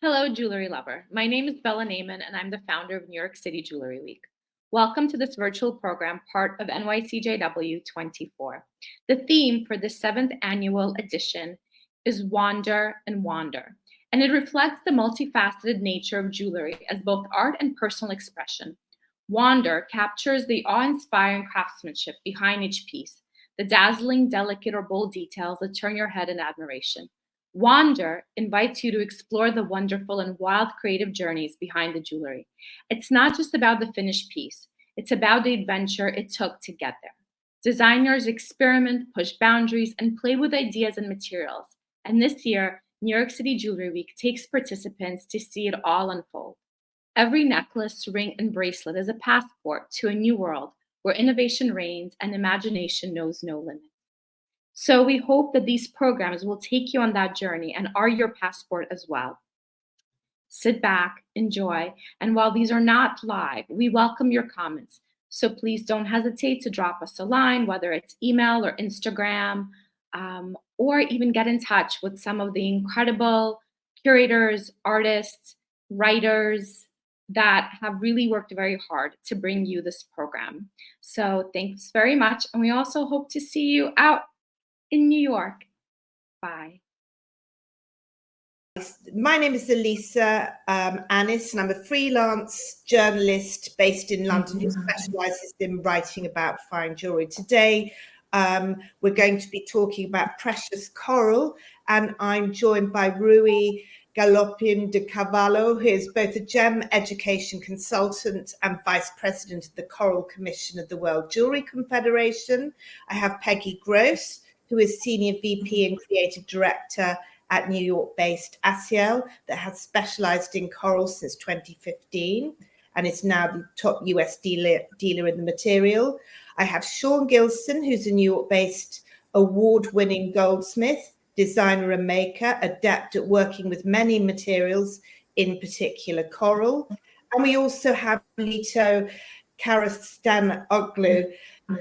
Hello, jewelry lover. My name is Bella Naiman, and I'm the founder of New York City Jewelry Week. Welcome to this virtual program, part of NYCJW 24. The theme for the 7th annual edition is Wander and Wander, and it reflects the multifaceted nature of jewelry as both art and personal expression. Wander captures the awe-inspiring craftsmanship behind each piece, the dazzling, delicate, or bold details that turn your head in admiration. Wander invites you to explore the wonderful and wild creative journeys behind the jewelry. It's not just about the finished piece, it's about the adventure it took to get there. Designers experiment, push boundaries, and play with ideas and materials. And this year, New York City Jewelry Week takes participants to see it all unfold. Every necklace, ring, and bracelet is a passport to a new world where innovation reigns and imagination knows no limit. So we hope that these programs will take you on that journey and are your passport as well. Sit back, enjoy, and while these are not live, we welcome your comments. So please don't hesitate to drop us a line, whether it's email or Instagram, or even get in touch with some of the incredible curators, artists, writers that have really worked very hard to bring you this program. So thanks very much. And we also hope to see you out in New York. Bye. My name is Elisa Anniss, and I'm a freelance journalist based in London who specialises in writing about fine jewellery. Today, we're going to be talking about precious coral, and I'm joined by Rui Galopin de Carvalho, who is both a gem education consultant and vice president of the Coral Commission of the World Jewellery Confederation. I have Peggy Gross, who is Senior VP and Creative Director at New York-based Asiel, that has specialized in coral since 2015 and is now the top US dealer in the material. I have Sean Gilson, who's a New York-based award-winning goldsmith, designer and maker, adept at working with many materials, in particular coral. And we also have Lito Karastanoglu,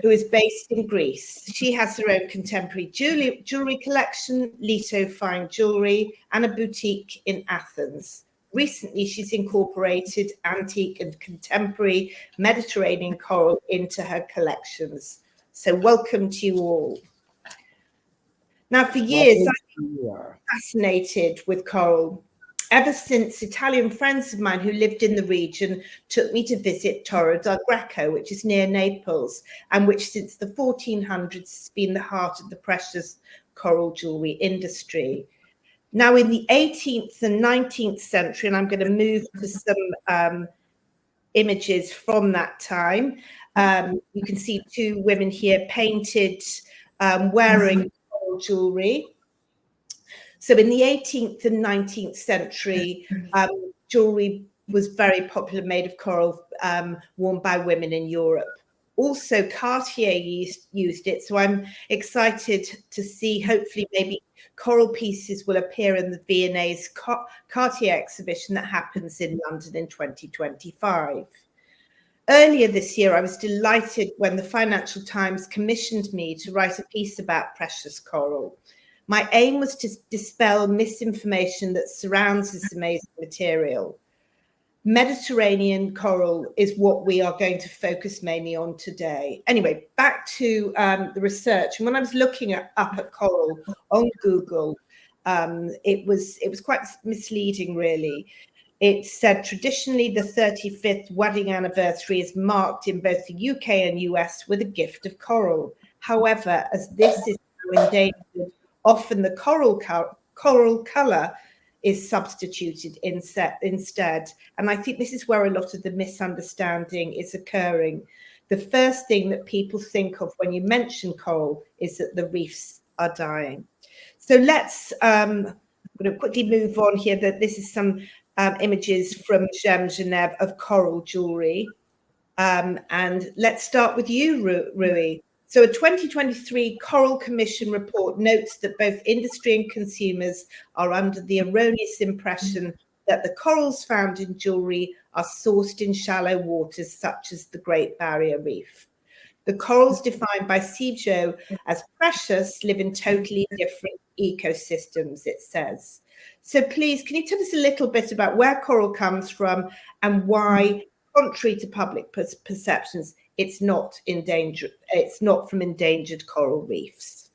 who is based in Greece. She has her own contemporary jewelry collection, Lito Fine Jewelry, and a boutique in Athens. Recently, she's incorporated antique and contemporary Mediterranean coral into her collections. So welcome to you all. Now, for years, I've been fascinated with coral. Ever since Italian friends of mine who lived in the region took me to visit Torre del Greco, which is near Naples, and which since the 1400s has been the heart of the precious coral jewellery industry. Now, in the 18th and 19th century, and I'm going to move to some images from that time, you can see two women here painted wearing coral jewellery. So in the 18th and 19th century, jewellery was very popular, made of coral, worn by women in Europe. Also, Cartier used it, so I'm excited to see, hopefully, maybe coral pieces will appear in the V&A's Cartier exhibition that happens in London in 2025. Earlier this year, I was delighted when the Financial Times commissioned me to write a piece about precious coral. My aim was to dispel misinformation that surrounds this amazing material. Mediterranean coral is what we are going to focus mainly on today. Anyway, back to the research. And when I was looking up at coral on Google, it was quite misleading, really. It said traditionally the 35th wedding anniversary is marked in both the UK and US with a gift of coral. However, as this is endangered, often the coral color is substituted instead. And I think this is where a lot of the misunderstanding is occurring. The first thing that people think of when you mention coral is that the reefs are dying. So let's I'm going to quickly move on here. That this is some images from Gem Genève of coral jewelry. And let's start with you, Rui. So a 2023 Coral Commission report notes that both industry and consumers are under the erroneous impression that the corals found in jewellery are sourced in shallow waters such as the Great Barrier Reef. The corals defined by CIJO as precious live in totally different ecosystems, it says. So please, can you tell us a little bit about where coral comes from and why, contrary to public perceptions, it's not endangered, it's not from endangered coral reefs?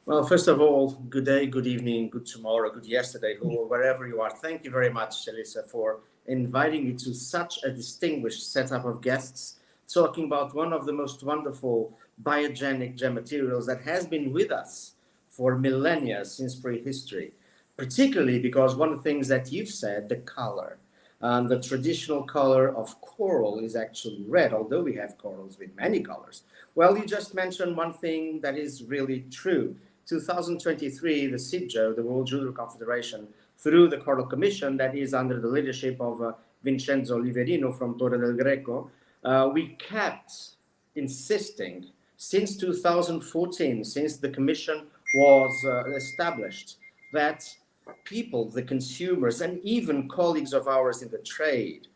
Well, first of all, good day, good evening, good tomorrow, good yesterday, wherever you are. Thank you very much, Elisa, for inviting me to such a distinguished setup of guests, talking about one of the most wonderful biogenic gem materials that has been with us for millennia since prehistory, particularly because one of the things that you've said, the color. The traditional color of coral is actually red, although we have corals with many colors. Well, you just mentioned one thing that is really true. 2023, the CIJO, the World Jewelry Confederation, through the Coral Commission that is under the leadership of Vincenzo Oliverino from Torre del Greco, we kept insisting since 2014, since the commission was established, that people, the consumers, and even colleagues of ours in the trade,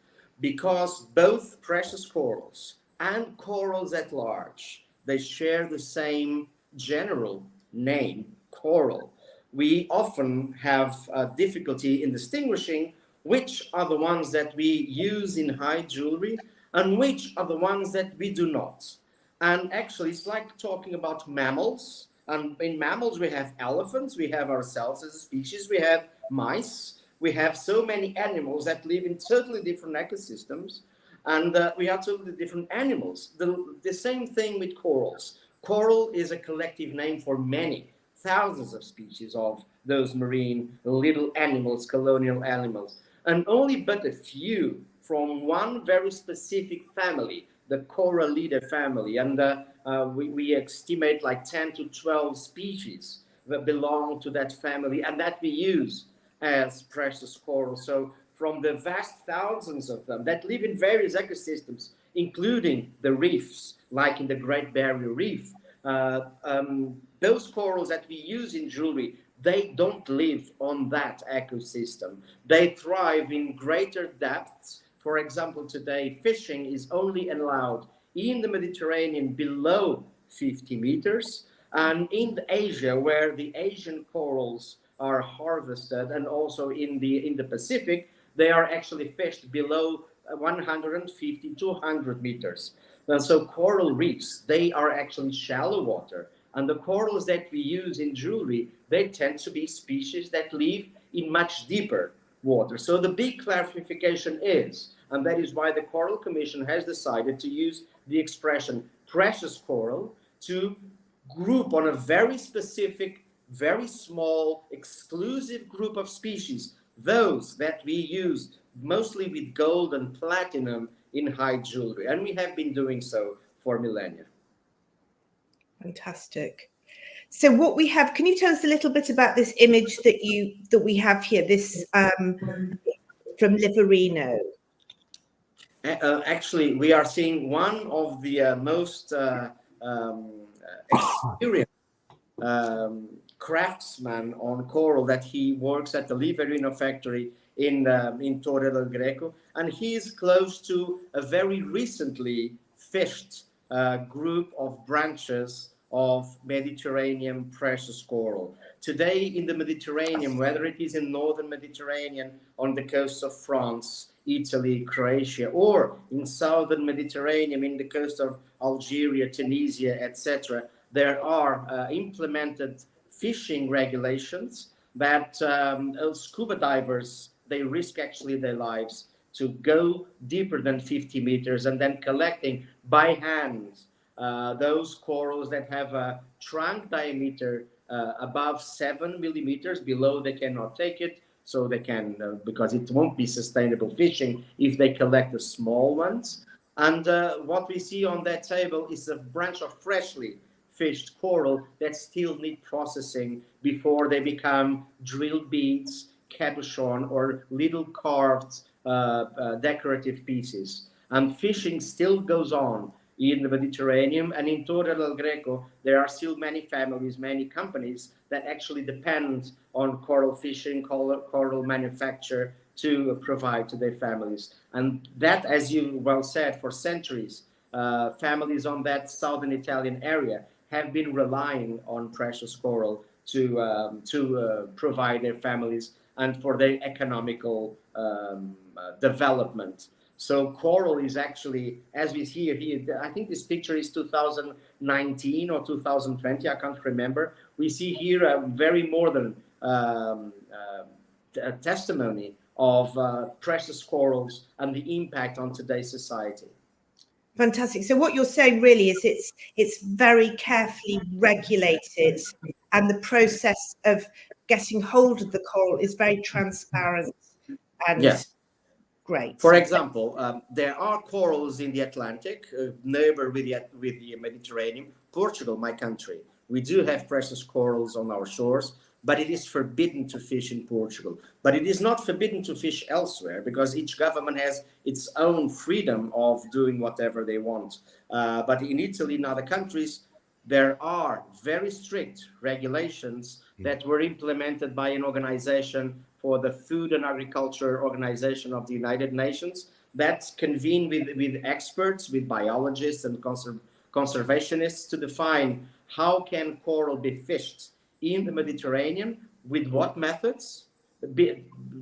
because both precious corals and corals at large, they share the same general name, coral. We often have difficulty in distinguishing which are the ones that we use in high jewelry and which are the ones that we do not. And actually, it's like talking about mammals. And in mammals, we have elephants, we have ourselves as a species, we have mice, we have so many animals that live in totally different ecosystems, and we are totally different animals. The same thing with corals. Coral is a collective name for many, thousands of species of those marine little animals, colonial animals, and only but a few from one very specific family, the Corallidae family, and we estimate like 10 to 12 species that belong to that family and that we use as precious coral. So from the vast thousands of them that live in various ecosystems, including the reefs, like in the Great Barrier Reef, those corals that we use in jewelry, they don't live on that ecosystem. They thrive in greater depths. For example, today, fishing is only allowed in the Mediterranean below 50 meters, and in Asia, where the Asian corals are harvested, and also in the Pacific, they are actually fished below 150 to 100 meters. And so coral reefs, they are actually shallow water. And the corals that we use in jewelry, they tend to be species that live in much deeper water. So the big clarification is, and that is why the Coral Commission has decided to use the expression precious coral to group on a very specific, very small, exclusive group of species, those that we use mostly with gold and platinum in high jewelry. And we have been doing so for millennia. Fantastic. So what we have, can you tell us a little bit about this image that we have here, this from Liverino? Actually, we are seeing one of the most experienced craftsman on coral, that he works at the Liverino factory in Torre del Greco, and he is close to a very recently fished group of branches of Mediterranean precious coral. Today in the Mediterranean, whether it is in northern Mediterranean on the coast of France, Italy, Croatia, or in southern Mediterranean in the coast of Algeria, Tunisia, etc., there are implemented fishing regulations that scuba divers, they risk actually their lives to go deeper than 50 meters and then collecting by hand those corals that have a trunk diameter above 7 millimeters. Below they cannot take it, so they can, because it won't be sustainable fishing if they collect the small ones. And what we see on that table is a branch of freshly fished coral that still need processing before they become drilled beads, cabochon, or little carved decorative pieces. And fishing still goes on in the Mediterranean, and in Torre del Greco, there are still many families, many companies that actually depend on coral fishing, coral manufacture to provide to their families. And that, as you well said, for centuries, families on that southern Italian area have been relying on precious coral to provide their families and for their economical development. So coral is actually, as we see here, I think this picture is 2019 or 2020, I can't remember. We see here a very modern testimony of precious corals and the impact on today's society. Fantastic. So what you're saying really is it's very carefully regulated, and the process of getting hold of the coral is very transparent and great. For example, there are corals in the Atlantic, neighbor with the Mediterranean. Portugal, my country, we do have precious corals on our shores, but it is forbidden to fish in Portugal. But it is not forbidden to fish elsewhere, because each government has its own freedom of doing whatever they want. But in Italy and other countries, there are very strict regulations that were implemented by an organization for the Food and Agriculture Organization of the United Nations that convene with experts, with biologists and conservationists to define how can coral be fished in the Mediterranean, with what methods.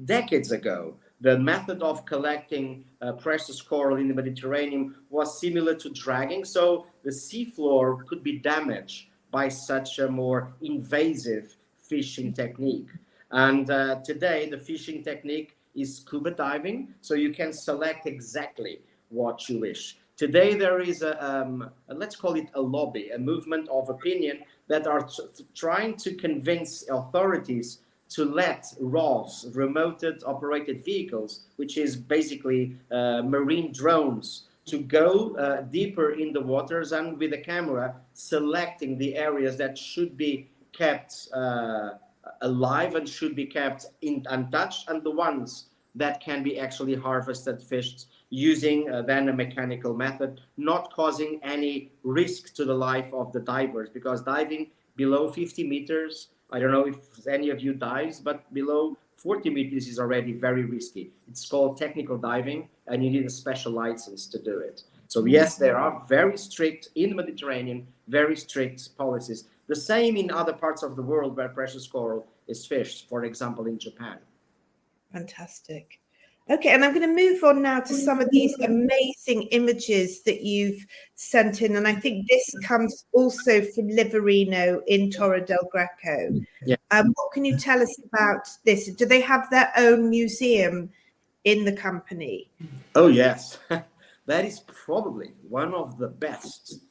Decades ago, the method of collecting precious coral in the Mediterranean was similar to dragging, so the seafloor could be damaged by such a more invasive fishing technique. And today, the fishing technique is scuba diving, so you can select exactly what you wish. Today, there is let's call it a lobby, a movement of opinion that are trying to convince authorities to let ROVs, remote operated vehicles, which is basically marine drones, to go deeper in the waters and with a camera selecting the areas that should be kept alive and should be kept untouched, and the ones that can be actually harvested, fished, using then a mechanical method, not causing any risk to the life of the divers, because diving below 50 meters, I don't know if any of you dives, but below 40 meters is already very risky. It's called technical diving, and you need a special license to do it. So yes, there are very strict, in the Mediterranean, very strict policies. The same in other parts of the world where precious coral is fished, for example, in Japan. Fantastic. Okay, and I'm going to move on now to some of these amazing images that you've sent in. And I think this comes also from Liverino in Torre del Greco. Yeah. What can you tell us about this? Do they have their own museum in the company? Oh, yes. That is probably one of the best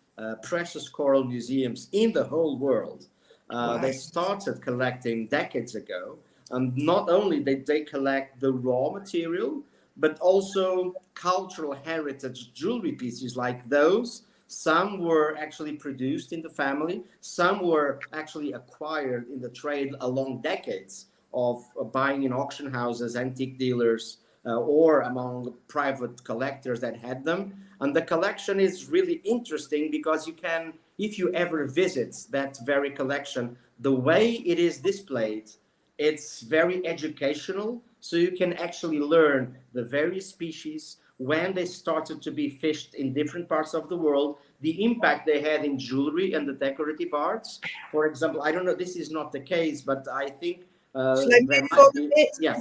precious coral museums in the whole world. Wow. They started collecting decades ago. And not only did they collect the raw material, but also cultural heritage jewelry pieces like those. Some were actually produced in the family. Some were actually acquired in the trade along decades of buying in auction houses, antique dealers, or among private collectors that had them. And the collection is really interesting because you can, if you ever visit that very collection, the way it is displayed, it's very educational, so you can actually learn the various species, when they started to be fished in different parts of the world, the impact they had in jewelry and the decorative arts. For example, I don't know, this is not the case, but I think there might be, yeah,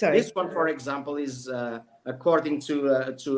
this one, for example, is according to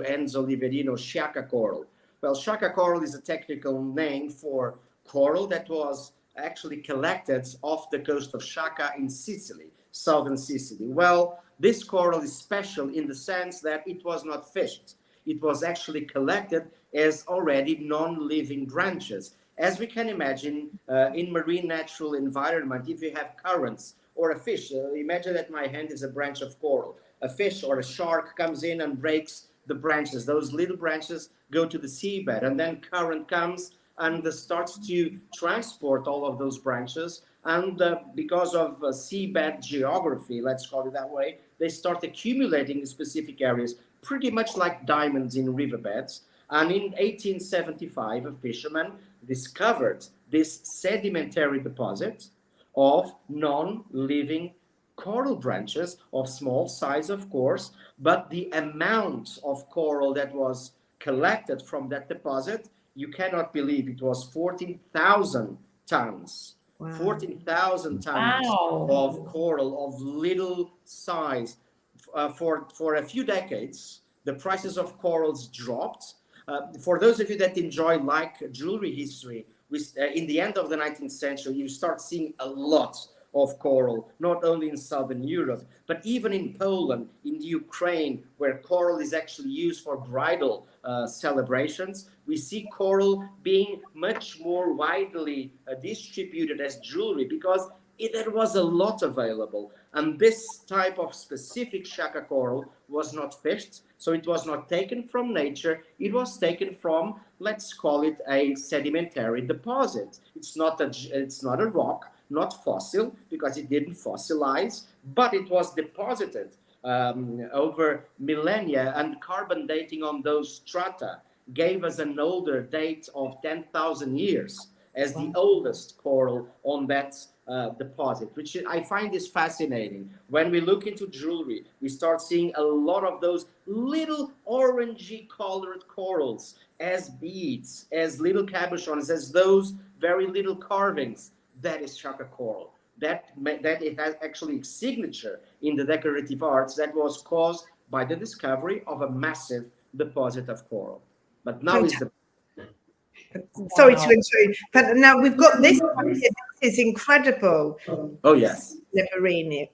Enzo Liverino, Sciacca coral. Well, Sciacca coral is a technical name for coral that was actually collected off the coast of Sciacca in Sicily, southern Sicily. Well, this coral is special in the sense that it was not fished. It was actually collected as already non-living branches. As we can imagine, in marine natural environment, if you have currents or a fish, imagine that my hand is a branch of coral. A fish or a shark comes in and breaks the branches. Those little branches go to the seabed, and then current comes and starts to transport all of those branches. And because of seabed geography, let's call it that way, they start accumulating in specific areas, pretty much like diamonds in riverbeds. And in 1875, a fisherman discovered this sedimentary deposit of non-living coral branches of small size, of course, but the amount of coral that was collected from that deposit, you cannot believe it was 14,000 tons. Wow. 14,000 tons Wow. of coral of little size. For a few decades, the prices of corals dropped. For those of you that enjoy like jewelry history, in the end of the 19th century, you start seeing a lot of coral, not only in Southern Europe, but even in Poland, in the Ukraine, where coral is actually used for bridal celebrations. We see coral being much more widely distributed as jewelry because there was a lot available. And this type of specific shaka coral was not fished, so it was not taken from nature. It was taken from, let's call it, a sedimentary deposit. It's not a rock, not fossil, because it didn't fossilize, but it was deposited over millennia, and carbon dating on those strata gave us an older date of 10,000 years as the oldest coral on that deposit, which I find is fascinating. When we look into jewelry, we start seeing a lot of those little orangey colored corals as beads, as little cabochons, as those very little carvings. That is shaka coral. That it has actually a signature in the decorative arts that was caused by the discovery of a massive deposit of coral. But now is the Sorry to interrupt, but now we've got this one here. This is incredible. Oh yes, Liverino.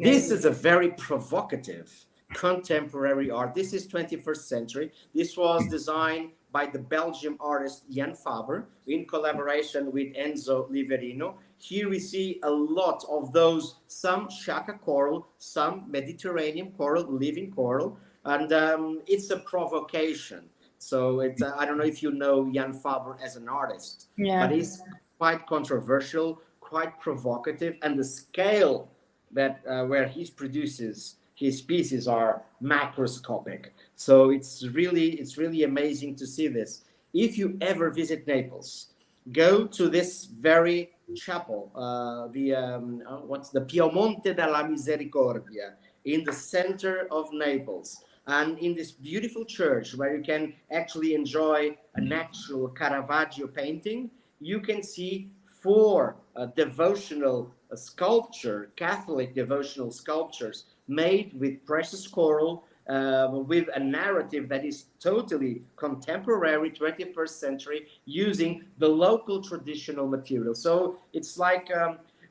This is a very provocative contemporary art. This is 21st century. This was designed by the Belgian artist Jan Faber in collaboration with Enzo Liverino. Here we see a lot of those, some shaka coral, some Mediterranean coral, living coral, and it's a provocation. So it's, I don't know if you know Jan Faber as an artist, but he's quite controversial, quite provocative, and the scale that where he produces his pieces are macroscopic. So it's really amazing to see this. If you ever visit Naples, go to this very chapel, what's the Piemonte della Misericordia, in the center of Naples. And in this beautiful church where you can actually enjoy a natural Caravaggio painting, you can see 4 devotional sculpture, Catholic devotional sculptures made with precious coral, with a narrative that is totally contemporary, 21st century, using the local traditional material. So it's like,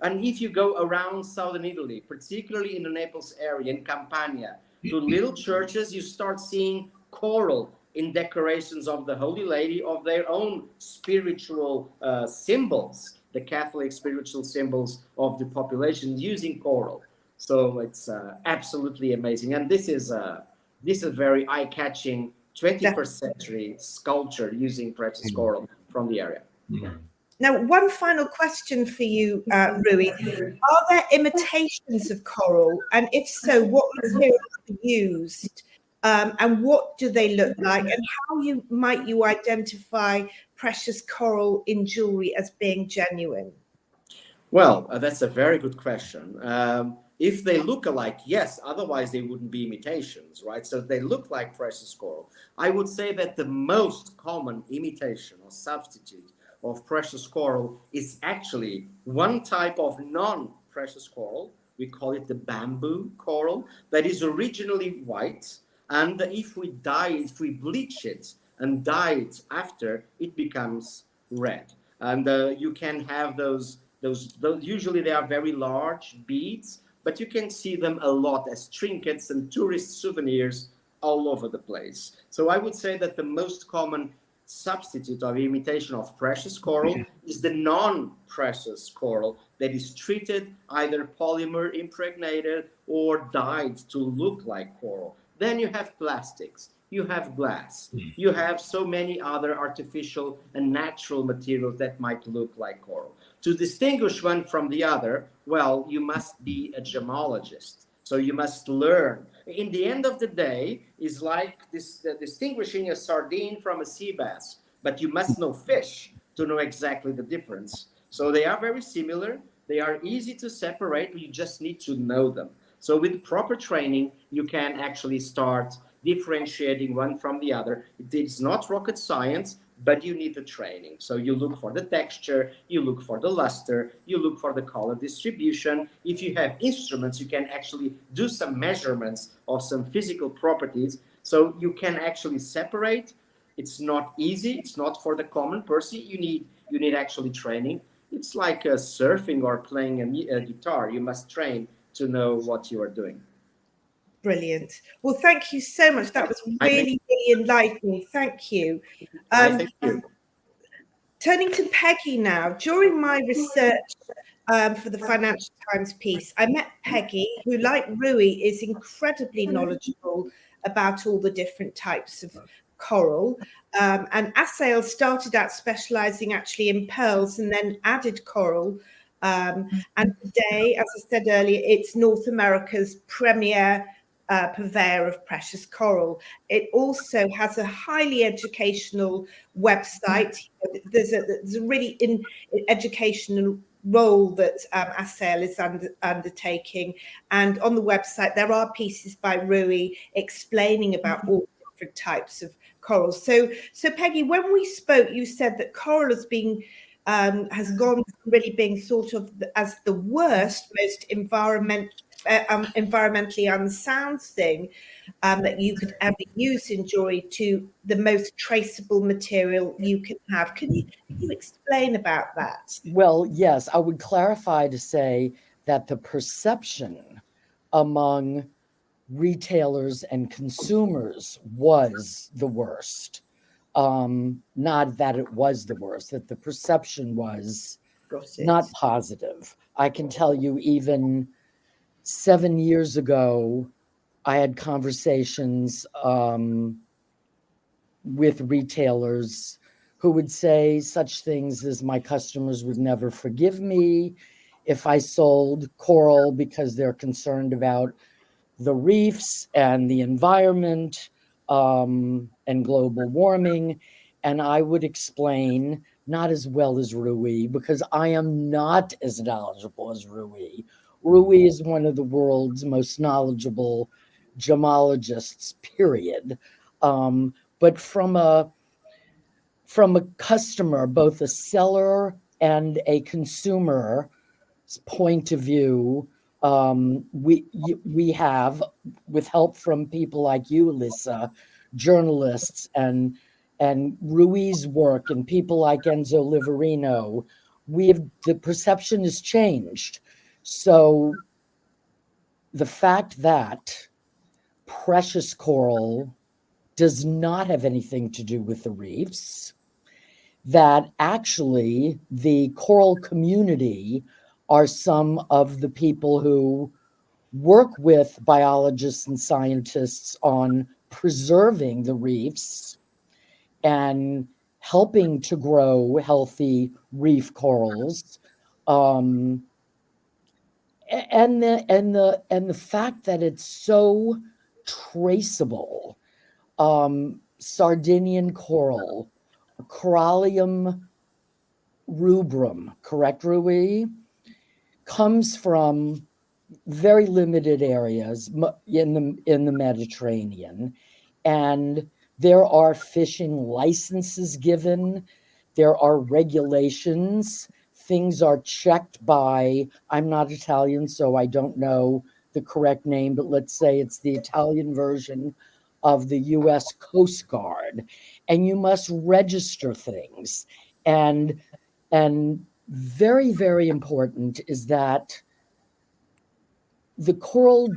and if you go around southern Italy, particularly in the Naples area, in Campania, to little churches, you start seeing coral in decorations of the Holy Lady, of their own spiritual symbols, the Catholic spiritual symbols of the population using coral. So it's absolutely amazing. And this is a very eye-catching 21st century sculpture using precious coral from the area. Now, one final question for you, Rui. Are there imitations of coral? And if so, what materials are used? And what do they look like? And how might you identify precious coral in jewelry as being genuine? Well, that's a very good question. If they look alike, yes, otherwise they wouldn't be imitations, right? So they look like precious coral. I would say that the most common imitation or substitute of precious coral is actually one type of non-precious coral. We call it the bamboo coral, that is originally white. And if we bleach it and dye it after, it becomes red. And you can have those, usually they are very large beads, but you can see them a lot as trinkets and tourist souvenirs all over the place. So I would say that the most common substitute of imitation of precious coral is the non-precious coral that is treated either polymer impregnated or dyed to look like coral. Then you have plastics, you have glass, you have so many other artificial and natural materials that might look like coral. To distinguish one from the other, well, you must be a gemologist. So you must learn. In the end of the day, is like this, distinguishing a sardine from a sea bass, but you must know fish to know exactly the difference. So they are very similar. They are easy to separate. You just need to know them. So with proper training, you can actually start differentiating one from the other. It's not rocket science, but you need the training. So you look for the texture, you look for the luster, you look for the color distribution. If you have instruments, you can actually do some measurements of some physical properties. So you can actually separate. It's not easy. It's not for the common person. You need actually training. It's like surfing or playing a guitar. You must train to know what you are doing. Brilliant. Well, thank you so much. That was really, really enlightening. Thank you. Thank you. Turning to Peggy now. During my research for the Financial Times piece, I met Peggy, who, like Rui, is incredibly knowledgeable about all the different types of coral. And Asael started out specializing actually in pearls and then added coral. And today, as I said earlier, it's North America's premier purveyor of precious coral. It also has a highly educational website. There's a really educational role that Asael is undertaking, and on the website there are pieces by Rui explaining about all different types of corals. So Peggy, when we spoke, you said that coral has been has gone from really being thought of as the worst, most environmentally unsound thing that you could ever use in jewelry to the most traceable material you can have. Can you explain about that? Well, yes, I would clarify to say that the perception among retailers and consumers was the worst. Not that it was the worst, that the perception was not positive. I can tell you, even 7 years ago, I had conversations with retailers who would say such things as, my customers would never forgive me if I sold coral because they're concerned about the reefs and the environment and global warming. And I would explain, not as well as Rui, because I am not as knowledgeable as Rui. Rui is one of the world's most knowledgeable gemologists, period. But from a customer, both a seller and a consumer's point of view, we have, with help from people like you, Elisa, journalists, and Rui's work, and people like Enzo Liverino, the perception has changed. So the fact that precious coral does not have anything to do with the reefs, that actually the coral community are some of the people who work with biologists and scientists on preserving the reefs and helping to grow healthy reef corals. And the fact that it's so traceable. Sardinian coral, Corallium rubrum, correct, Rui? Comes from very limited areas in the Mediterranean, and there are fishing licenses given. There are regulations. Things are checked by, I'm not Italian, so I don't know the correct name, but let's say it's the Italian version of the US Coast Guard, and you must register things. And very, very important is that the coral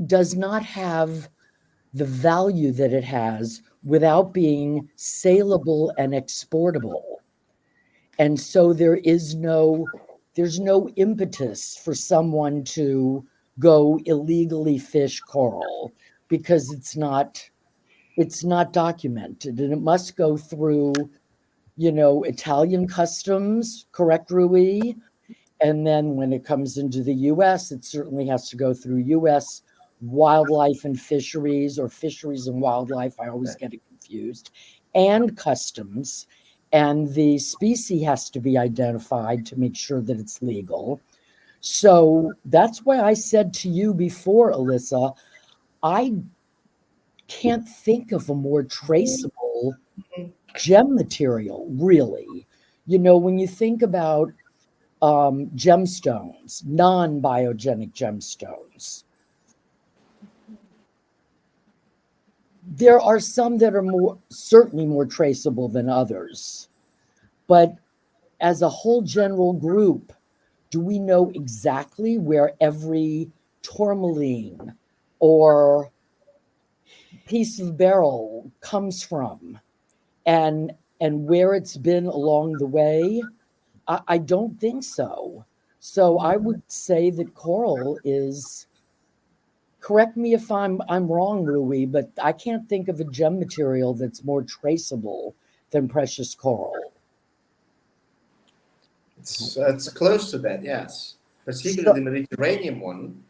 does not have the value that it has without being saleable and exportable. And so there's no impetus for someone to go illegally fish coral, because it's not documented, and it must go through, Italian customs, correct, Rui? And then when it comes into the US, it certainly has to go through US wildlife and fisheries, or fisheries and wildlife. I always get it confused, and customs. And the species has to be identified to make sure that it's legal. So that's why I said to you before, Elisa, I can't think of a more traceable gem material, really. You know, when you think about gemstones, non-biogenic gemstones, there are some that are certainly more traceable than others. But as a whole general group, do we know exactly where every tourmaline or piece of beryl comes from and where it's been along the way? I don't think so. So I would say that coral is, correct me if I'm wrong, Rui, but I can't think of a gem material that's more traceable than precious coral. It's close to that, yes. Particularly the Mediterranean one,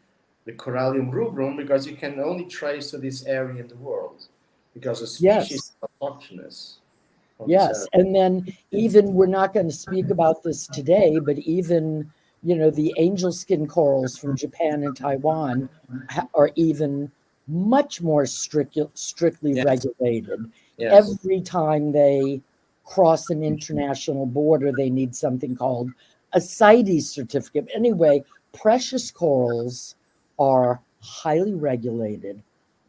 the Corallium rubrum, because you can only trace to this area in the world, because the species is autochthonous. Yes, and then even, we're not going to speak about this today, but even, you know, the angel skin corals from Japan and Taiwan are even much more strictly regulated. Yes. Every time they cross an international border, they need something called a CITES certificate. Anyway, precious corals are highly regulated,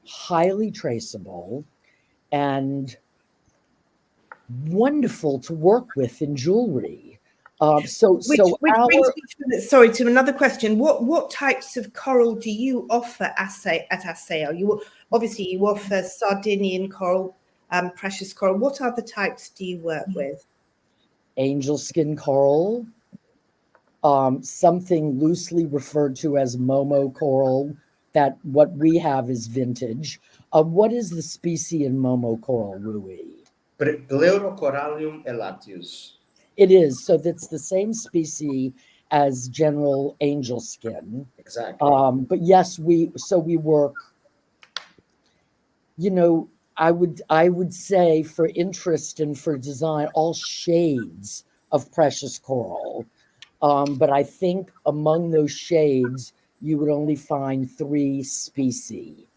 highly traceable, and wonderful to work with in jewelry. Which brings me to another question. What types of coral do you offer at Asseo? You offer Sardinian coral, precious coral. What other types do you work with? Angel skin coral, something loosely referred to as Momo coral. That what we have is vintage. What is the species in Momo coral, Rui? Pleurocorallium elatius. It is. So that's the same species as general angel skin. Exactly. But yes, we work, you know, I would say for interest and for design, all shades of precious coral. But I think among those shades, you would only find 3 species: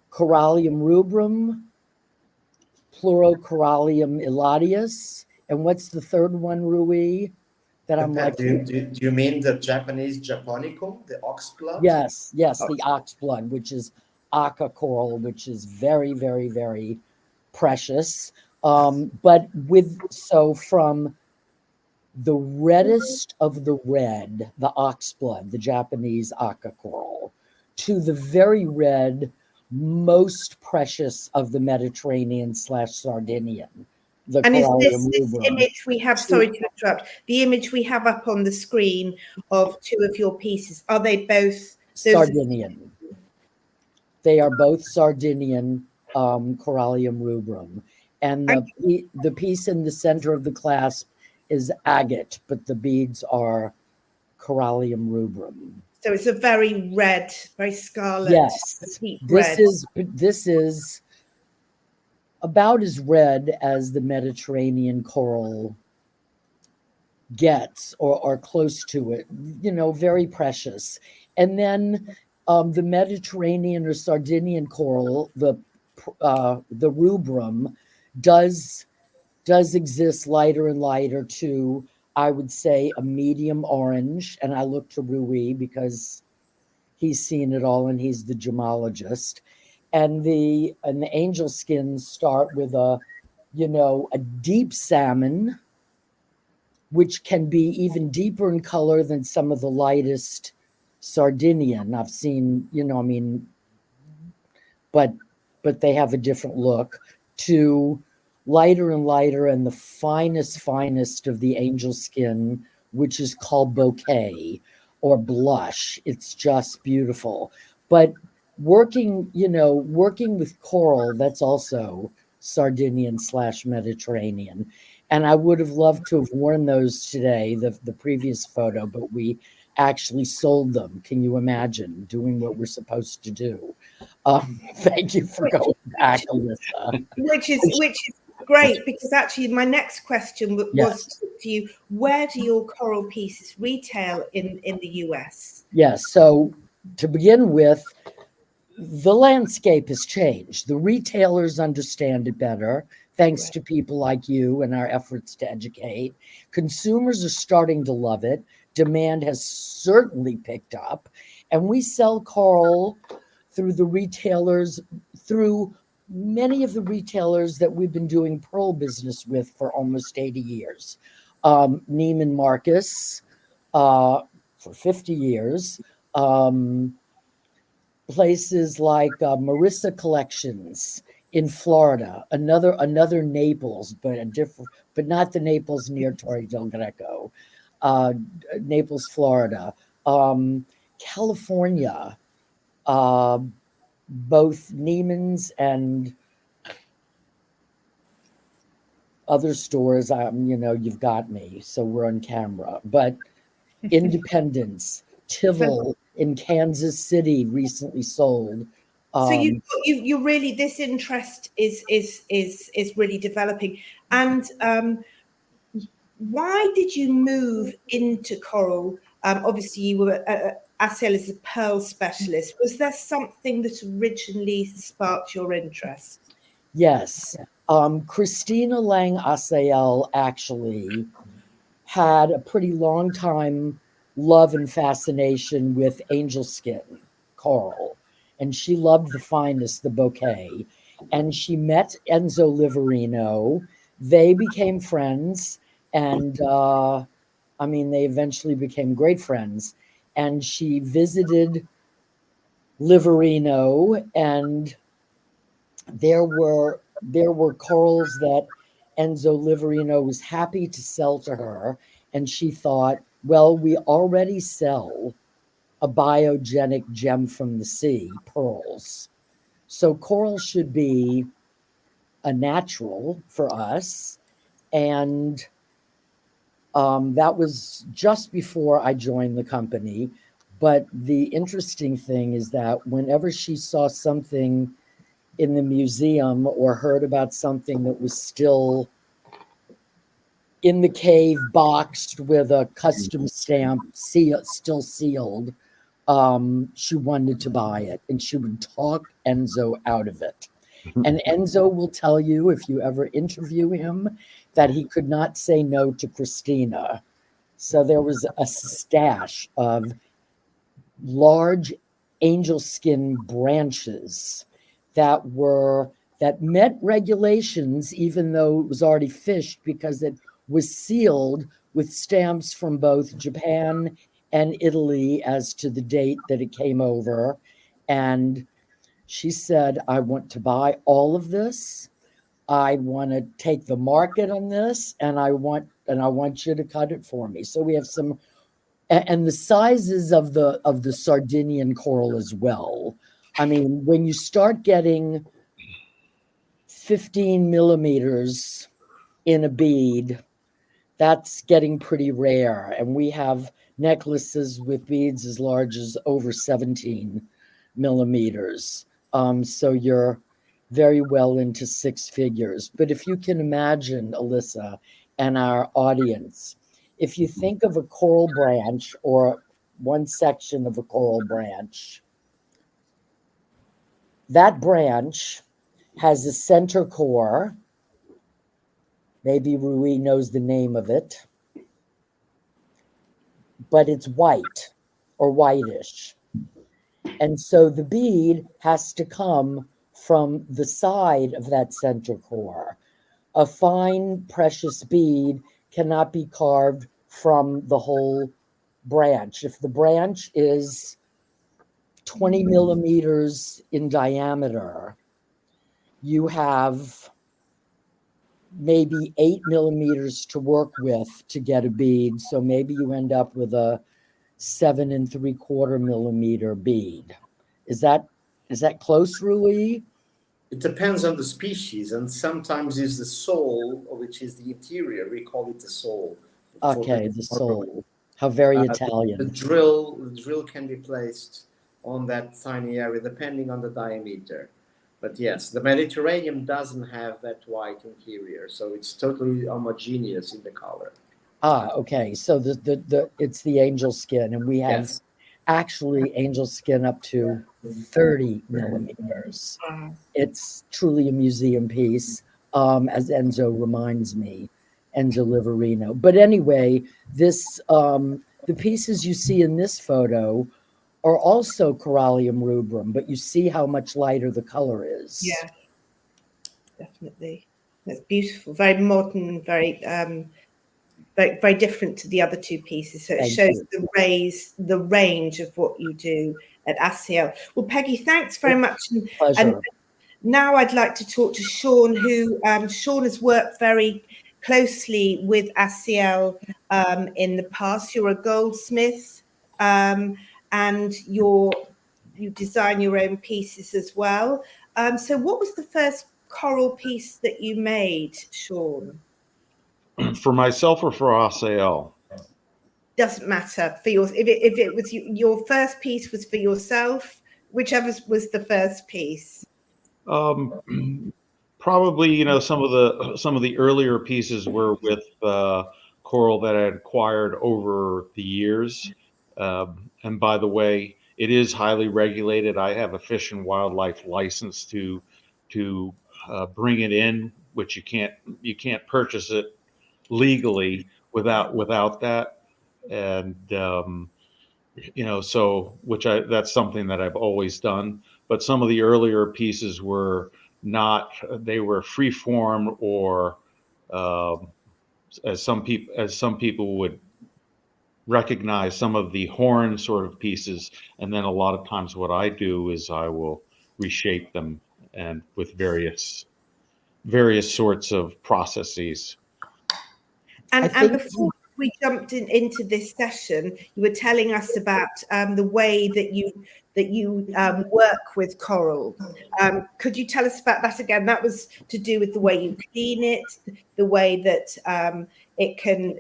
Corallium rubrum, Pleurocorallium elatius, and what's the third one, Rui? That I'm like. Do you mean the Japanese Japonicum, the oxblood? Yes, the oxblood, which is Aka coral, which is very, very, very precious. But from the reddest of the red, the oxblood, the Japanese Aka coral, to the very red, most precious of the Mediterranean / Sardinian, the and Corallium is this image we have, sorry to interrupt, the image we have up on the screen of 2 of your pieces, are they both Sardinian? They are both Sardinian Corallium rubrum. And the piece in the center of the clasp is agate, but the beads are Corallium rubrum. So it's a very red, very scarlet. Yes, this is about as red as the Mediterranean coral gets, or close to it. You know, very precious. And then the Mediterranean or Sardinian coral, the rubrum, does exist lighter and lighter to, I would say, a medium orange. And I look to Rui because he's seen it all and he's the gemologist. And the angel skins start with a deep salmon, which can be even deeper in color than some of the lightest Sardinian I've seen, but they have a different look, to lighter and lighter and the finest of the angel skin, which is called bouquet or blush. It's just beautiful. But working with coral, that's also Sardinian / Mediterranean. And I would have loved to have worn those today, the previous photo, but we actually sold them. Can you imagine doing what we're supposed to do? Thank you for going back, Elisa. Which is great, because actually my next question was to you: where do your coral pieces retail in the US? Yes, so to begin with, the landscape has changed. The retailers understand it better, thanks to people like you and our efforts to educate. Consumers are starting to love it. Demand has certainly picked up. And we sell coral through the retailers, through many of the retailers that we've been doing pearl business with for almost 80 years. Neiman Marcus for 50 years. Places like Marissa Collections in Florida, another Naples, but a different, but not the Naples near Torre del Greco, Naples, Florida, California, both Neiman's and other stores. You've got me, so we're on camera, but Independence, Tivol in Kansas City recently sold. So you really, this interest is really developing. And why did you move into coral? Obviously, you were Asel as a pearl specialist. Was there something that originally sparked your interest? Yes. Christina Lang Asael actually had a pretty long time love and fascination with angel skin coral. And she loved the finest, the bouquet. And she met Enzo Liverino. They became friends. And they eventually became great friends. And she visited Liverino, and there were corals that Enzo Liverino was happy to sell to her. And she thought, well, we already sell a biogenic gem from the sea, pearls. So coral should be a natural for us. And that was just before I joined the company. But the interesting thing is that whenever she saw something in the museum or heard about something that was still in the cave, boxed with a custom stamp, still sealed, she wanted to buy it, and she would talk Enzo out of it. And Enzo will tell you, if you ever interview him, that he could not say no to Christina. So there was a stash of large angel skin branches that met regulations, even though it was already fished, because it was sealed with stamps from both Japan and Italy as to the date that it came over. And she said, I want to buy all of this. I want to take the market on this, and I want you to cut it for me. So we have some, and the sizes of the Sardinian coral as well. I mean, when you start getting 15 millimeters in a bead, that's getting pretty rare. And we have necklaces with beads as large as over 17 millimeters. So you're very well into six figures. But if you can imagine, Elisa, and our audience, if you think of a coral branch or one section of a coral branch, that branch has a center core. Maybe Rui knows the name of it, but it's white or whitish. And so the bead has to come from the side of that center core. A fine, precious bead cannot be carved from the whole branch. If the branch is 20 millimeters in diameter, you have maybe 8 millimeters to work with to get a bead. So maybe you end up with a 7 3/4 millimeter bead. Is that close, Rui? It depends on the species, and sometimes it's the sole, which is the interior. We call it the sole. Okay, the sole. How very Italian. The drill can be placed on that tiny area depending on the diameter. But yes, the Mediterranean doesn't have that white interior, so it's totally homogeneous in the color. Okay. So the it's the angel skin, and we have actually angel skin up to 30 millimeters. Wow. It's truly a museum piece, as Enzo reminds me, Enzo Liverino. But anyway, this the pieces you see in this photo are also corallium rubrum, but you see how much lighter the color is. Yeah, definitely. That's beautiful, very modern, very very different to the other two pieces. So it Thank shows you. the range of what you do at ASIL. Well, Peggy, thanks very much. And Pleasure. now I'd like to talk to Sean, who Sean has worked very closely with ASIL in the past. You're a goldsmith, and you design your own pieces as well. So what was the first coral piece that you made, Sean? For myself or for ASAL? Doesn't matter for yours. If it was your first piece was for yourself, whichever was the first piece. Probably, you know, some of the earlier pieces were with coral that I had acquired over the years. And by the way, it is highly regulated. I have a Fish and Wildlife license to bring it in, which you can't purchase it legally without that. And you know, so that's something that I've always done. But some of the earlier pieces were not, they were free form, or as some people would recognize, some of the horn sort of pieces. And then a lot of times what I do is I will reshape them, and with various sorts of processes. And before we jumped into this session, you were telling us about the way that you work with coral. Could you tell us about that again? That was to do with the way you clean it, the way that it can,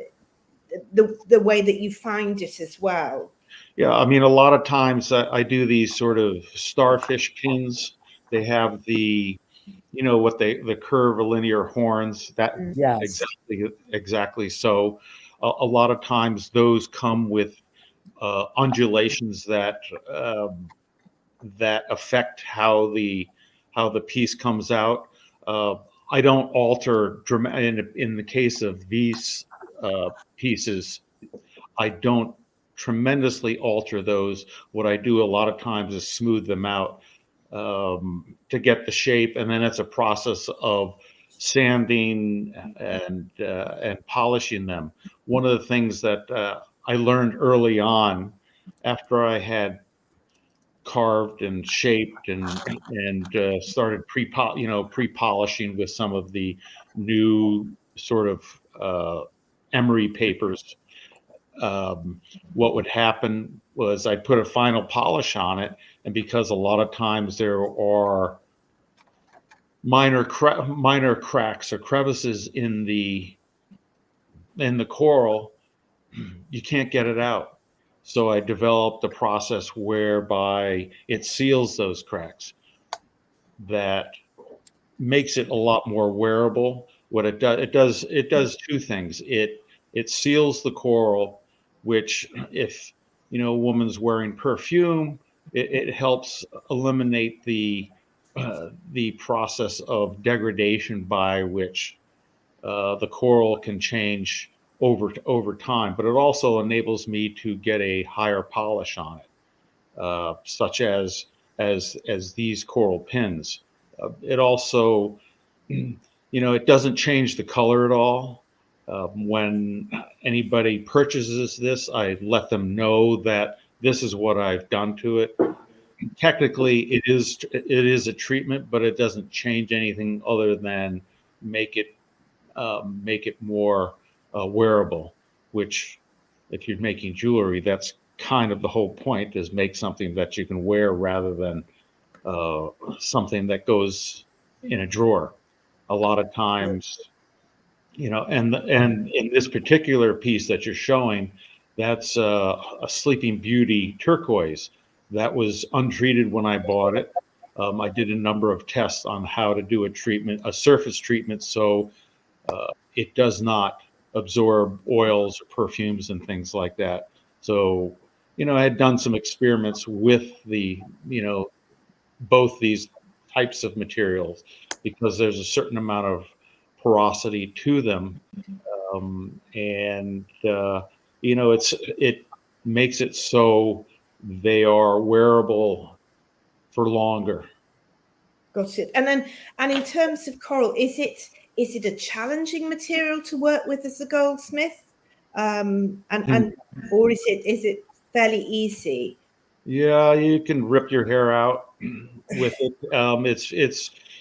the way that you find it as well. Yeah, I mean, a lot of times I do these sort of starfish pins. They have the, you know, what the curvilinear horns, that Yes. exactly. So a lot of times those come with undulations that that affect how the piece comes out. I don't alter in the case of these pieces. I don't tremendously alter those. What I do a lot of times is smooth them out to get the shape, and then it's a process of sanding and polishing them. One of the things that I learned early on, after I had carved and shaped and started pre-polishing with some of the new sort of emery papers. What would happen was I'd put a final polish on it, and because a lot of times there are minor cracks or crevices in the coral, you can't get it out. So I developed a process whereby it seals those cracks. That makes it a lot more wearable. What it does two things. It seals the coral, which, if you know, a woman's wearing perfume, it helps eliminate the process of degradation by which the coral can change over time. But it also enables me to get a higher polish on it, such as these coral pins. It also, you know, it doesn't change the color at all. When anybody purchases this, I let them know that this is what I've done to it. Technically, it is a treatment, but it doesn't change anything other than make it more wearable. Which, if you're making jewelry, that's kind of the whole point: is make something that you can wear rather than something that goes in a drawer. A lot of times, you know, and in this particular piece that you're showing, that's a Sleeping Beauty turquoise that was untreated when I bought it. I did a number of tests on how to do a surface treatment, so it does not absorb oils or perfumes and things like that. So I had done some experiments with both these types of materials because there's a certain amount of porosity to them. And it makes it so they are wearable for longer. Got it. And in terms of coral, is it a challenging material to work with as a goldsmith? Or is it fairly easy? Yeah, you can rip your hair out with it.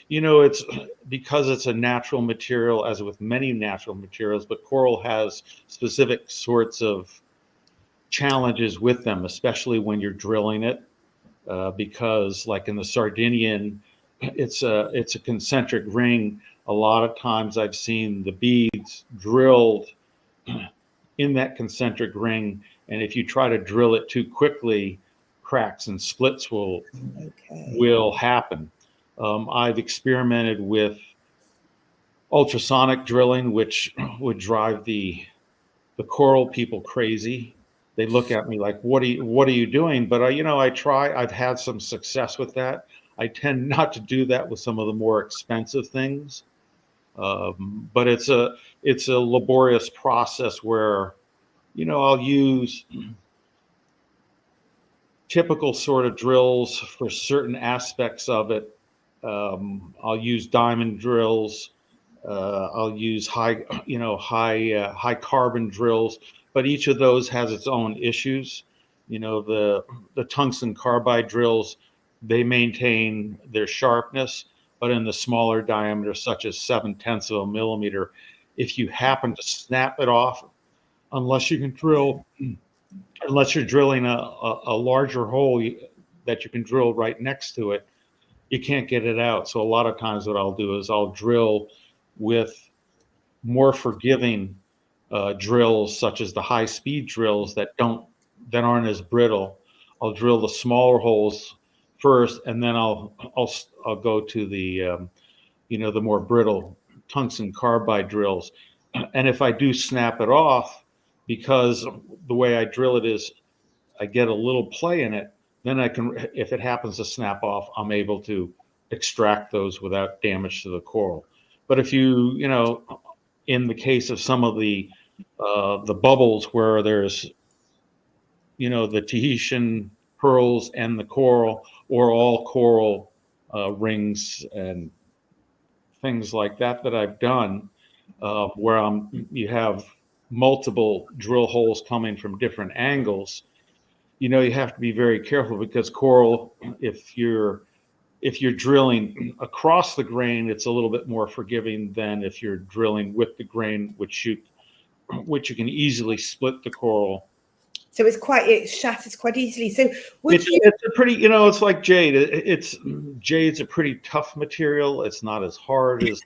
It's because it's a natural material, as with many natural materials, but coral has specific sorts of challenges with them, especially when you're drilling it, because like in the Sardinian, it's a concentric ring. A lot of times I've seen the beads drilled in that concentric ring, and if you try to drill it too quickly, cracks and splits will happen. I've experimented with ultrasonic drilling, which would drive the coral people crazy. They look at me like, what are you doing? But I try. I've had some success with that. I tend not to do that with some of the more expensive things. But it's a laborious process where, I'll use typical sort of drills for certain aspects of it. I'll use diamond drills. I'll use high carbon drills, but each of those has its own issues. The tungsten carbide drills, they maintain their sharpness, but in the smaller diameter, such as 0.7 of a millimeter, if you happen to snap it off, unless you're drilling a larger hole that you can drill right next to it, you can't get it out. So a lot of times what I'll do is I'll drill with more forgiving drills, such as the high-speed drills that aren't as brittle. I'll drill the smaller holes first, and then I'll go to the the more brittle tungsten carbide drills. And if I do snap it off, because the way I drill it is I get a little play in it, then I can, if it happens to snap off, I'm able to extract those without damage to the coral. But if in the case of some of the bubbles where there's, the Tahitian pearls and the coral, or all coral rings and things like that I've done, where you have multiple drill holes coming from different angles, you have to be very careful, because coral, if you're drilling across the grain, it's a little bit more forgiving than if you're drilling with the grain, which you can easily split the coral. So it shatters quite easily. So it's a pretty, it's like jade. Jade's a pretty tough material. It's not as hard as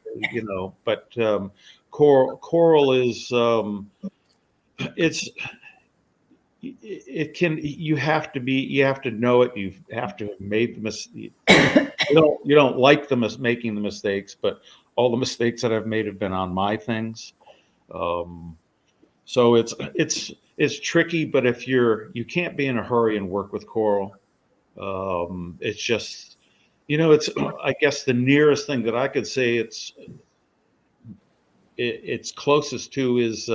but coral is you have to know it. You have to have made the mistake. You don't like making the mistakes, but all the mistakes that I've made have been on my things. So it's tricky, but if you can't be in a hurry and work with coral. It's just, it's, I guess the nearest thing that I could say it's closest to is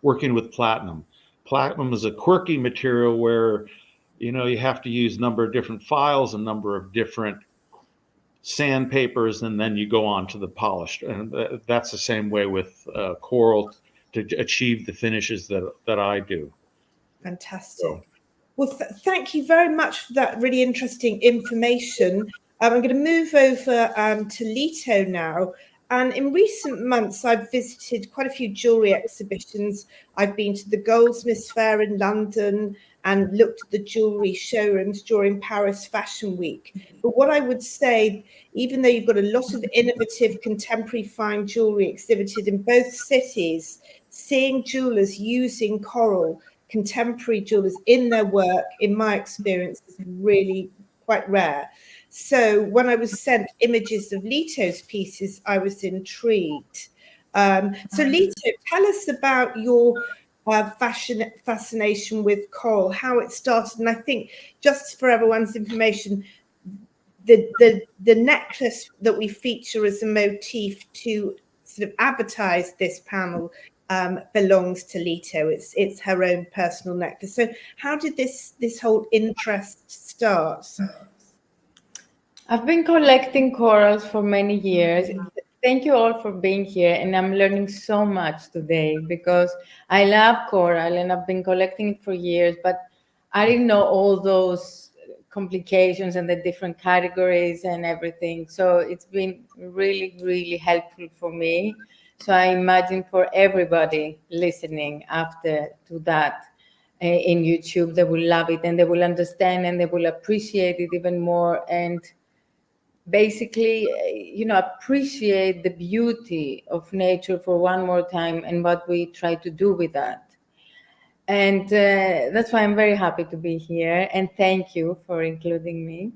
working with platinum. Platinum is a quirky material where, you have to use a number of different files, a number of different sandpapers, and then you go on to the polished. And that's the same way with coral to achieve the finishes that I do. Fantastic. So, well, thank you very much for that really interesting information. I'm going to move over to Lito now. And in recent months, I've visited quite a few jewellery exhibitions. I've been to the Goldsmiths Fair in London and looked at the jewellery showrooms during Paris Fashion Week. But what I would say, even though you've got a lot of innovative contemporary fine jewellery exhibited in both cities, seeing jewellers using coral, contemporary jewellers in their work, in my experience, is really quite rare. So when I was sent images of Lito's pieces, I was intrigued. So Lito, tell us about your fascination with coral, how it started. And I think, just for everyone's information, the necklace that we feature as a motif to sort of advertise this panel belongs to Lito. It's her own personal necklace. So how did this whole interest start? I've been collecting corals for many years. Thank you all for being here, and I'm learning so much today because I love coral and I've been collecting it for years, but I didn't know all those complications and the different categories and everything. So it's been really, really helpful for me. So I imagine for everybody listening after to that in YouTube, they will love it and they will understand and they will appreciate it even more. And basically, appreciate the beauty of nature for one more time and what we try to do with that. And that's why I'm very happy to be here. And thank you for including me.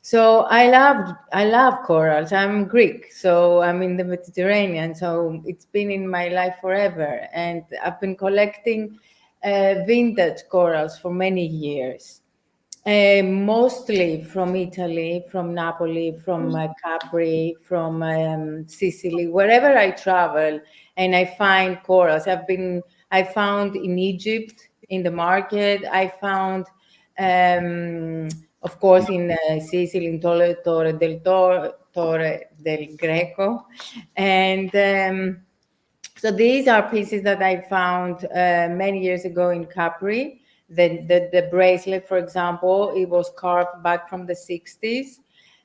So I love corals. I'm Greek, so I'm in the Mediterranean. So it's been in my life forever. And I've been collecting vintage corals for many years. Mostly from Italy, from Napoli, from Capri, from Sicily, wherever I travel, and I find corals. I found in Egypt, in the market. I found, of course, in Sicily, in Torre del Greco, and so these are pieces that I found many years ago in Capri. The bracelet, for example, it was carved back from the 60s.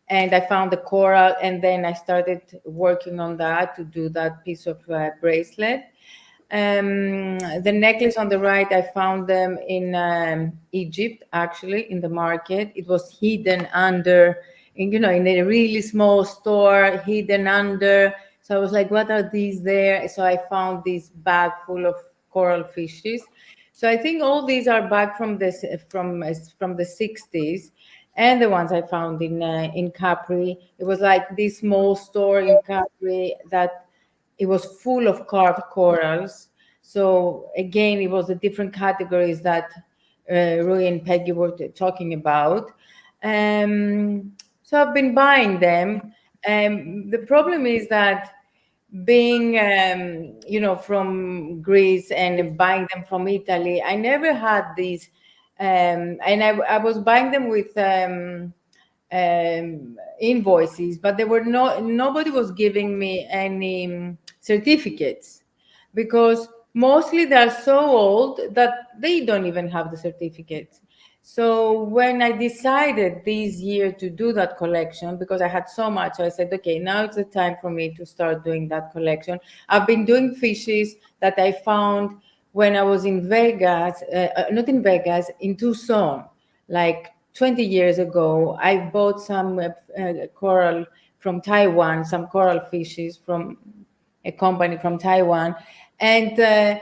And I found the coral, and then I started working on that to do that piece of bracelet. The necklace on the right, I found them in Egypt, actually, in the market. It was hidden under, in a really small store, hidden under. So I was like, what are these there? So I found this bag full of coral fishes. So I think all these are back from the 60s, and the ones I found in Capri. It was like this small store in Capri that it was full of carved corals. So again, it was the different categories that Rui and Peggy were talking about. So I've been buying them. The problem is that being from Greece and buying them from Italy, I never had these, and I was buying them with invoices, but nobody was giving me any certificates, because mostly they're so old that they don't even have the certificates. So when I decided this year to do that collection, because I had so much, I said, okay, now it's the time for me to start doing that collection. I've been doing fishes that I found when I was in Vegas, not in Vegas, in Tucson, like 20 years ago. I bought some coral from Taiwan, some coral fishes from a company from Taiwan. And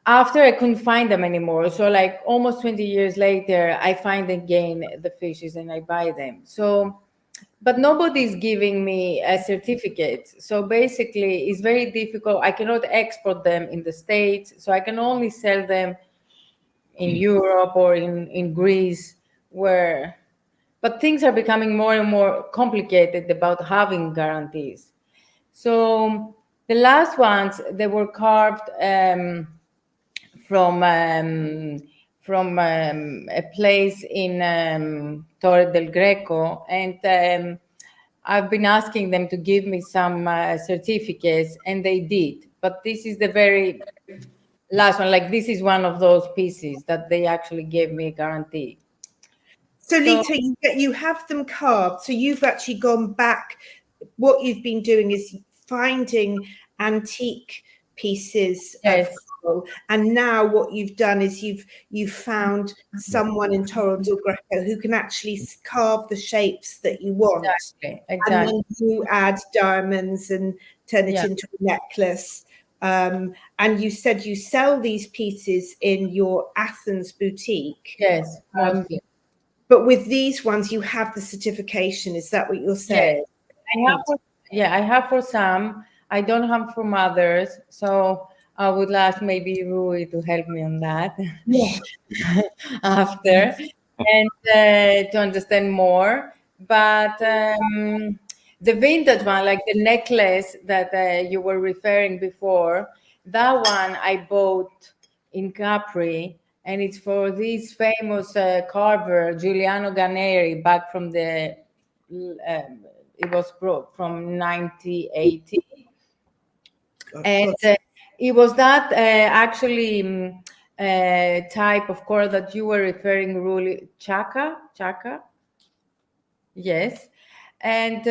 after I couldn't find them anymore, so like almost 20 years later, I find again the fishes and I buy them. So, but nobody's giving me a certificate. So basically, it's very difficult. I cannot export them in the States, so I can only sell them in Europe or in Greece, but things are becoming more and more complicated about having guarantees. So the last ones, they were carved from a place in Torre del Greco, and I've been asking them to give me some certificates, and they did. But this is the very last one. Like, this is one of those pieces that they actually gave me a guarantee. So Lito, you have them carved. So you've actually gone back. What you've been doing is finding antique pieces of coral, and now what you've done is you've found someone in Torre del Greco who can actually carve the shapes that you want. Exactly. And then you add diamonds and turn it into a necklace. And you said you sell these pieces in your Athens boutique. Yes, mostly. But with these ones, you have the certification. Is that what you're saying? Yes. I have for some. I don't have from others. So I would ask maybe Rui to help me on that Yeah. after, and to understand more. But the vintage one, like the necklace that you were referring before, that one I bought in Capri, and it's for this famous carver Giuliano Ganeri back from the it was brought from 1980, God, and it was that actually type of coral that you were referring, really, chaka, yes, and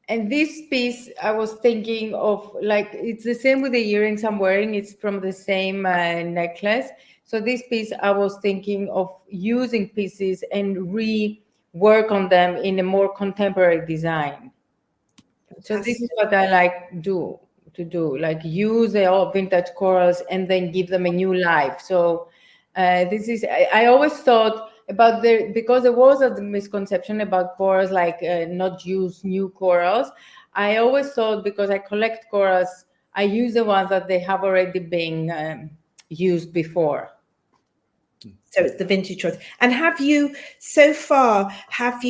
this piece I was thinking of, like, it's the same with the earrings I'm wearing. It's from the same necklace. So this piece I was thinking of using pieces and rework on them in a more contemporary design. So this is what I like to do, like use the old vintage corals and then give them a new life. So this is I always thought about because there was a misconception about corals, like not use new corals. I always thought, because I collect corals, I use the ones that they have already been used before. So it's the vintage choice. And have you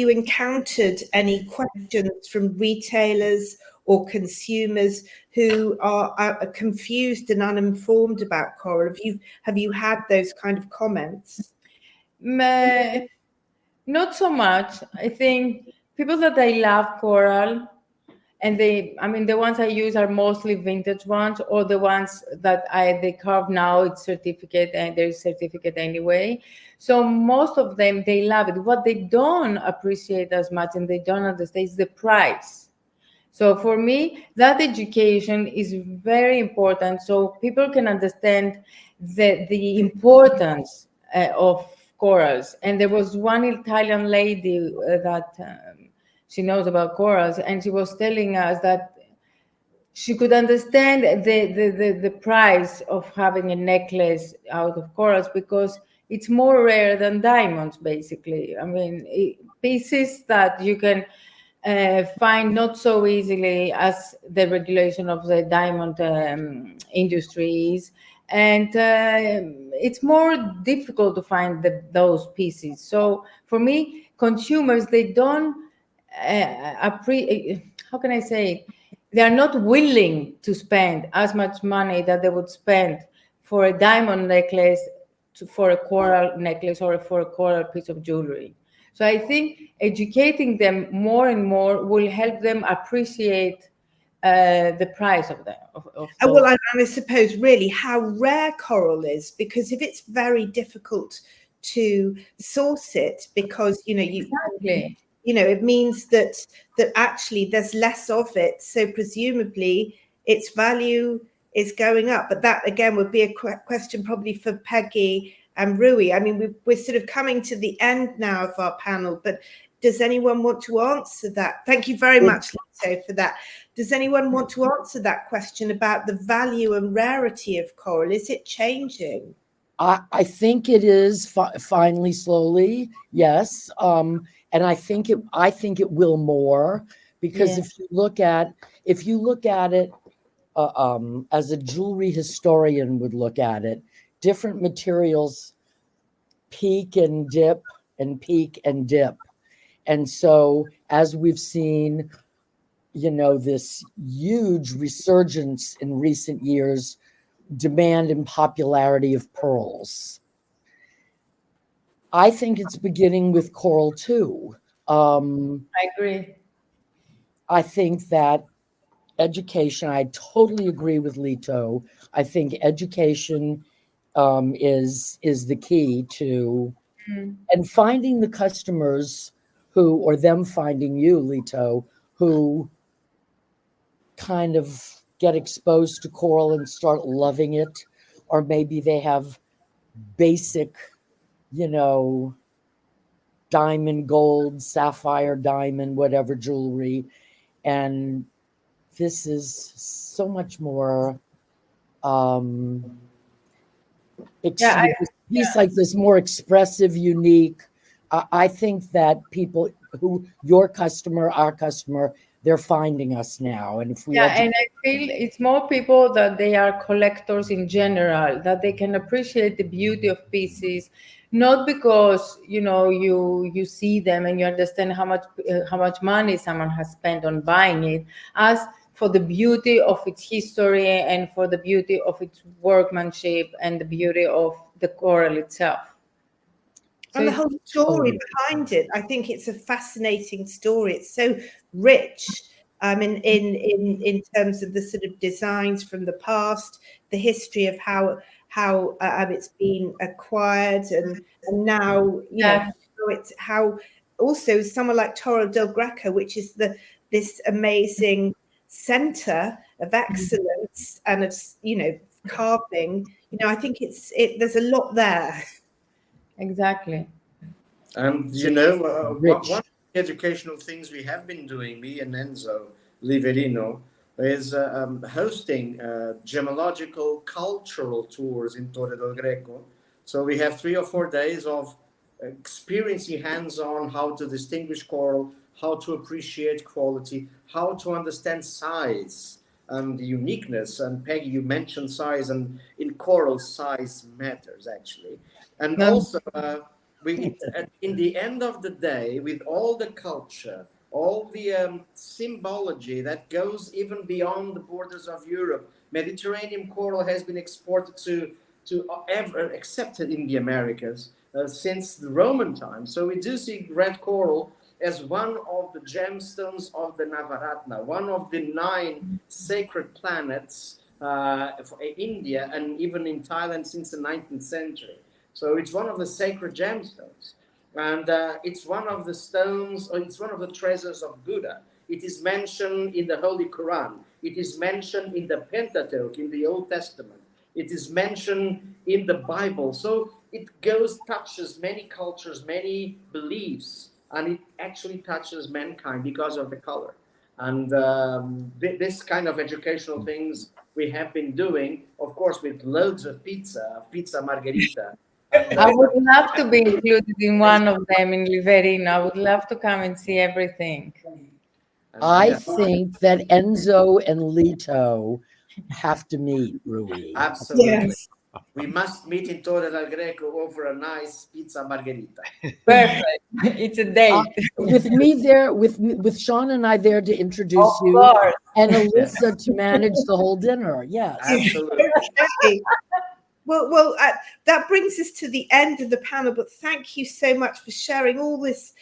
encountered any questions from retailers or consumers who are confused and uninformed about coral? Have you had those kind of comments? Not so much. I think people that they love coral, and the ones I use are mostly vintage ones, or the ones that they carve now. It's certificate, and there's certificate anyway. So most of them, they love it. What they don't appreciate as much and they don't understand is the price. So for me, that education is very important, so people can understand the importance of corals. And there was one Italian lady that she knows about corals, and she was telling us that she could understand the price of having a necklace out of corals, because it's more rare than diamonds, basically. Pieces that you can find not so easily as the regulation of the diamond industry is. And it's more difficult to find those pieces. So for me, consumers, they don't how can I say it? They are not willing to spend as much money that they would spend for a diamond necklace, for a coral necklace, or for a coral piece of jewelry. So I think educating them more and more will help them appreciate the price of them. Well, I suppose really how rare coral is, because if it's very difficult to source it, because Exactly. it means that actually there's less of it, so presumably its value is going up. But that again would be a question probably for Peggy and Rui. We're sort of coming to the end now of our panel, but does anyone want to answer that? Thank you very much, Lito, for that. Does anyone want to answer that question about the value and rarity of coral? Is it changing? I think it is finally, slowly, yes. And I think it will more, because if you look at it as a jewelry historian would look at it, different materials peak and dip and peak and dip. And so as we've seen, this huge resurgence in recent years, demand and popularity of pearls, I think it's beginning with coral too. I agree. I think that education, I totally agree with Lito. I think education is the key to, and finding the customers or them finding you, Lito, who kind of get exposed to coral and start loving it, or maybe they have basic, diamond, gold, sapphire, diamond, whatever jewelry, and this is so much more piece like this, more expressive, unique. I think that people our customer, they're finding us now. And if we Yeah, and I feel it's more people that they are collectors in general, that they can appreciate the beauty of pieces, not because you see them and you understand how much money someone has spent on buying it, as for the beauty of its history and for the beauty of its workmanship and the beauty of the coral itself. And the whole story behind it, I think it's a fascinating story. It's so rich. In terms of the sort of designs from the past, the history of how it's been acquired, and now how also someone like Torre del Greco, which is this amazing center of excellence and of carving. I think there's a lot there. Exactly. And one of the educational things we have been doing, me and Enzo Liverino, is hosting gemological cultural tours in Torre del Greco. So we have 3 or 4 days of experiencing hands-on how to distinguish coral, how to appreciate quality, how to understand size and the uniqueness. And Peggy, you mentioned size, and in coral, size matters actually. And also, in the end of the day, with all the culture, all the symbology that goes even beyond the borders of Europe, Mediterranean coral has been exported accepted in the Americas since the Roman times. So we do see red coral as one of the gemstones of the Navaratna, one of the 9 sacred planets for India and even in Thailand since the 19th century. So it's one of the sacred gemstones. And it's one of the stones, or it's one of the treasures of Buddha. It is mentioned in the Holy Quran. It is mentioned in the Pentateuch, in the Old Testament. It is mentioned in the Bible. So it touches many cultures, many beliefs, and it actually touches mankind because of the color. And this kind of educational things we have been doing, of course, with loads of pizza margherita. I would love to be included in one of them in Liverino. I would love to come and see everything. I think that Enzo and Lito have to meet, Rui. Absolutely. Yes. We must meet in Torre del Greco over a nice pizza margherita. Perfect. It's a date. With me there, with Sean and I there to introduce Of you, course. and Elisa to manage the whole dinner. Yes. Absolutely. Okay. Well, that brings us to the end of the panel, but thank you so much for sharing all this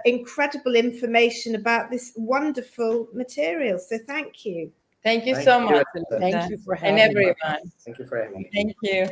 incredible information about this wonderful material. So thank you. Thank you so much. Thank you for having and everyone. Thank you for having me. Thank you.